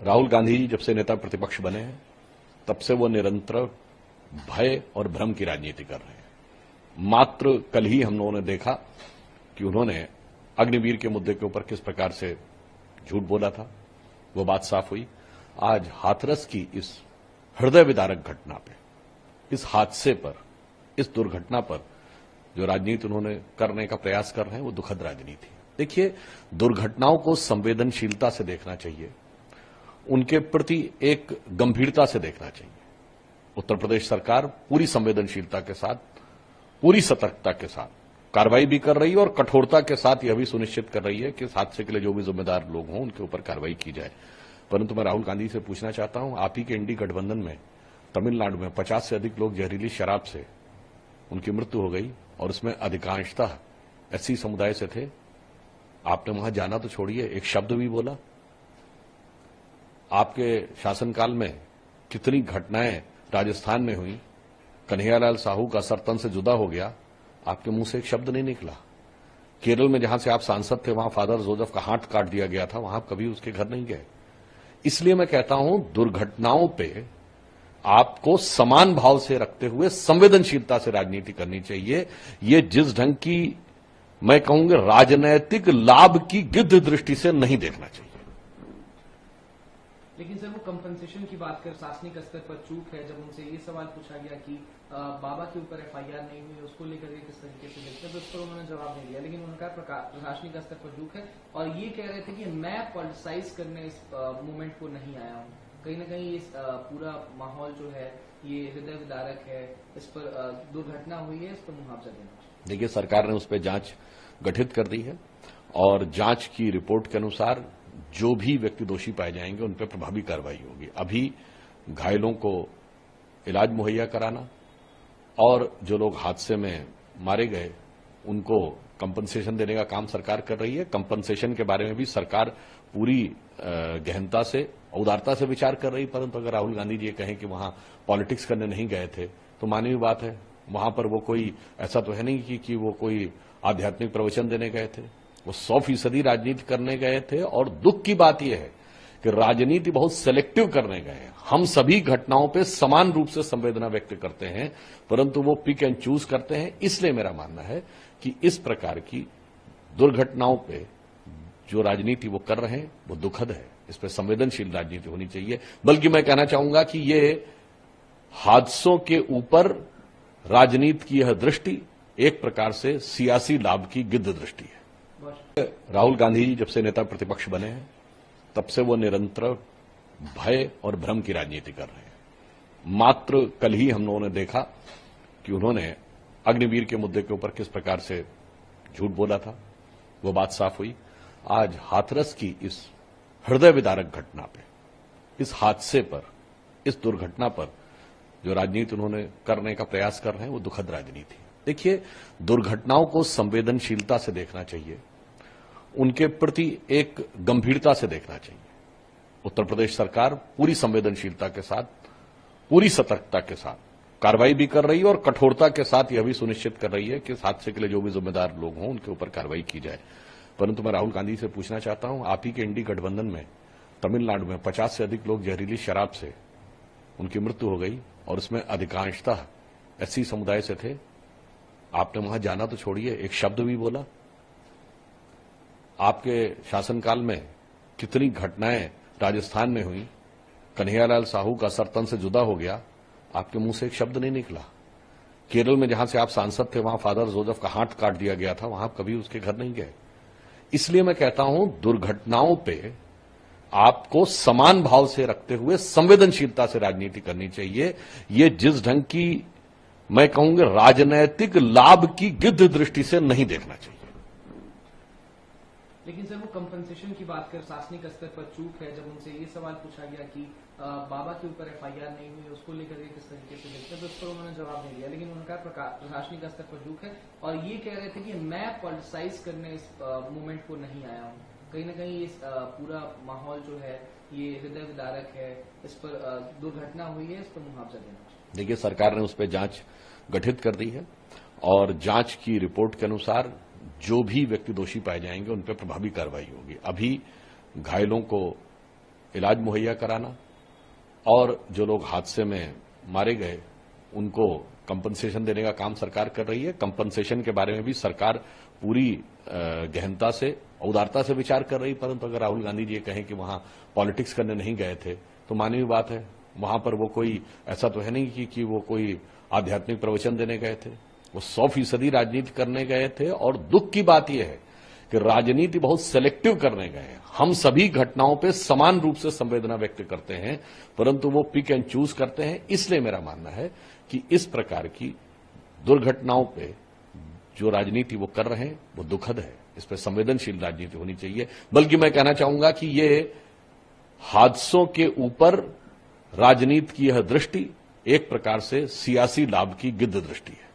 राहुल गांधी जी जब से नेता प्रतिपक्ष बने हैं तब से वो निरंतर भय और भ्रम की राजनीति कर रहे हैं। मात्र कल ही हम लोगों ने देखा कि उन्होंने अग्निवीर के मुद्दे के ऊपर किस प्रकार से झूठ बोला था, वो बात साफ हुई। आज हाथरस की इस हृदय विदारक घटना पे, इस हादसे पर, इस दुर्घटना पर जो राजनीति उन्होंने करने का प्रयास कर रहे हैं वो दुखद राजनीति है। देखिए, दुर्घटनाओं को संवेदनशीलता से देखना चाहिए, उनके प्रति एक गंभीरता से देखना चाहिए। उत्तर प्रदेश सरकार पूरी संवेदनशीलता के साथ, पूरी सतर्कता के साथ कार्रवाई भी कर रही है और कठोरता के साथ यह भी सुनिश्चित कर रही है कि इस हादसे के लिए जो भी जिम्मेदार लोग हों उनके ऊपर कार्रवाई की जाए। परंतु मैं राहुल गांधी से पूछना चाहता हूं, आप ही के इंडी गठबंधन में तमिलनाडु में 50 से अधिक लोग जहरीली शराब से उनकी मृत्यु हो गई और उसमें अधिकांशतः एससी समुदाय से थे। आपने वहां जाना तो छोड़िए, एक शब्द भी बोला? आपके शासनकाल में कितनी घटनाएं राजस्थान में हुई, कन्हैयालाल साहू का सरतन से जुदा हो गया, आपके मुंह से एक शब्द नहीं निकला। केरल में जहां से आप सांसद थे वहां फादर जोसेफ का हाथ काट दिया गया था, वहां कभी उसके घर नहीं गए। इसलिए मैं कहता हूं, दुर्घटनाओं पे आपको समान भाव से रखते हुए संवेदनशीलता से राजनीति करनी चाहिए। ये जिस ढंग की मैं कहूंगा राजनैतिक लाभ की गिद्ध दृष्टि से नहीं देखना चाहिए। लेकिन सर, वो कंपनसेशन की बात कर प्रशासनिक स्तर पर चूक है। जब उनसे ये सवाल पूछा गया कि बाबा के ऊपर एफआईआर नहीं हुई, उसको लेकर के किस तरीके से देखते हैं, तो उस पर उन्होंने जवाब नहीं दिया। लेकिन उनका प्रशासनिक स्तर पर चूक है और ये कह रहे थे कि मैं पॉलिटिसाइज करने इस मूवमेंट को नहीं आया हूं। कहीं ना कहीं इस पूरा माहौल जो है ये हृदय विदारक है, इस पर दुर्घटना हुई है, इस पर मुआवजा देना। देखिए, सरकार ने उस पर जांच गठित कर दी है और जांच की रिपोर्ट के अनुसार जो भी व्यक्ति दोषी पाए जाएंगे उन पर प्रभावी कार्रवाई होगी। अभी घायलों को इलाज मुहैया कराना और जो लोग हादसे में मारे गए उनको कंपनसेशन देने का काम सरकार कर रही है। कंपनसेशन के बारे में भी सरकार पूरी गहनता से, उदारता से विचार कर रही। परंतु अगर राहुल गांधी जी ये कहें कि वहां पॉलिटिक्स करने नहीं गए थे तो मानवीय बात है, वहां पर वो कोई ऐसा तो है नहीं कि वो कोई आध्यात्मिक प्रवचन देने गए थे। वो 100% राजनीति करने गए थे और दुख की बात यह है कि राजनीति बहुत सेलेक्टिव करने गए हैं। हम सभी घटनाओं पे समान रूप से संवेदना व्यक्त करते हैं, परंतु वो पिक एंड चूज करते हैं। इसलिए मेरा मानना है कि इस प्रकार की दुर्घटनाओं पे जो राजनीति वो कर रहे हैं वो दुखद है। इस पर संवेदनशील राजनीति होनी चाहिए। बल्कि मैं कहना चाहूंगा कि ये हादसों के ऊपर राजनीति की यह दृष्टि एक प्रकार से सियासी लाभ की गिद्ध दृष्टि है। राहुल गांधी जी जब से नेता प्रतिपक्ष बने हैं तब से वो निरंतर भय और भ्रम की राजनीति कर रहे हैं। मात्र कल ही हम लोगों ने देखा कि उन्होंने अग्निवीर के मुद्दे के ऊपर किस प्रकार से झूठ बोला था, वो बात साफ हुई। आज हाथरस की इस हृदय विदारक घटना पे, इस हादसे पर, इस दुर्घटना पर जो राजनीति उन्होंने करने का प्रयास कर रहे हैं वो दुखद राजनीति है। देखिए, दुर्घटनाओं को संवेदनशीलता से देखना चाहिए, उनके प्रति एक गंभीरता से देखना चाहिए। उत्तर प्रदेश सरकार पूरी संवेदनशीलता के साथ, पूरी सतर्कता के साथ कार्रवाई भी कर रही है और कठोरता के साथ यह भी सुनिश्चित कर रही है कि इस हादसे के लिए जो भी जिम्मेदार लोग हों उनके ऊपर कार्रवाई की जाए। परंतु मैं राहुल गांधी से पूछना चाहता हूं, आप ही के इंडी गठबंधन में तमिलनाडु में 50 से अधिक लोग जहरीली शराब से उनकी मृत्यु हो गई और उसमें अधिकांशतः एससी समुदाय से थे। आपने वहां जाना तो छोड़िए, एक शब्द भी बोला? आपके शासनकाल में कितनी घटनाएं राजस्थान में हुई, कन्हैयालाल साहू का सरतन से जुदा हो गया, आपके मुंह से एक शब्द नहीं निकला। केरल में जहां से आप सांसद थे वहां फादर जोसेफ का हाथ काट दिया गया था, वहां कभी उसके घर नहीं गए। इसलिए मैं कहता हूं, दुर्घटनाओं पे आपको समान भाव से रखते हुए संवेदनशीलता से राजनीति करनी चाहिए। ये जिस ढंग की मैं कहूंगा राजनैतिक लाभ की गिद्ध दृष्टि से नहीं देखना चाहिए। लेकिन सर, वो कंपनसेशन की बात कर प्रशासनिक स्तर पर चूक है। जब उनसे ये सवाल पूछा गया कि बाबा के ऊपर एफआईआर नहीं हुई, उसको लेकर के किस तरीके से देखते हैं, तो उस पर उन्होंने जवाब नहीं दिया। लेकिन उनका प्रशासनिक स्तर पर चूक है और ये कह रहे थे कि मैं पॉलिटिसाइज करने इस मूवमेंट को नहीं आया हूं। कहीं ना कहीं इस पूरा माहौल जो है ये हृदय विदारक है, इस पर दुर्घटना हुई है, इस पर मुआवजा देना। देखिए, सरकार ने उस पर जांच गठित कर दी है और जांच की रिपोर्ट के अनुसार जो भी व्यक्ति दोषी पाए जाएंगे उन पर प्रभावी कार्रवाई होगी। अभी घायलों को इलाज मुहैया कराना और जो लोग हादसे में मारे गए उनको कंपनसेशन देने का काम सरकार कर रही है। कंपनसेशन के बारे में भी सरकार पूरी गहनता से, उदारता से विचार कर रही। परंतु अगर राहुल गांधी जी ये कहें कि वहां पॉलिटिक्स करने नहीं गए थे तो मानवीय बात है, वहां पर वो कोई ऐसा तो है नहीं कि वो कोई आध्यात्मिक प्रवचन देने गए थे, वो 100% राजनीति करने गए थे। और दुख की बात यह है कि राजनीति बहुत सेलेक्टिव करने गए हैं। हम सभी घटनाओं पे समान रूप से संवेदना व्यक्त करते हैं, परंतु वो पिक एंड चूज करते हैं। इसलिए मेरा मानना है कि इस प्रकार की दुर्घटनाओं पे जो राजनीति वो कर रहे हैं वो दुखद है। इस पर संवेदनशील राजनीति होनी चाहिए। बल्कि मैं कहना चाहूंगा कि ये हादसों के ऊपर राजनीति की यह दृष्टि एक प्रकार से सियासी लाभ की गिद्ध दृष्टि है।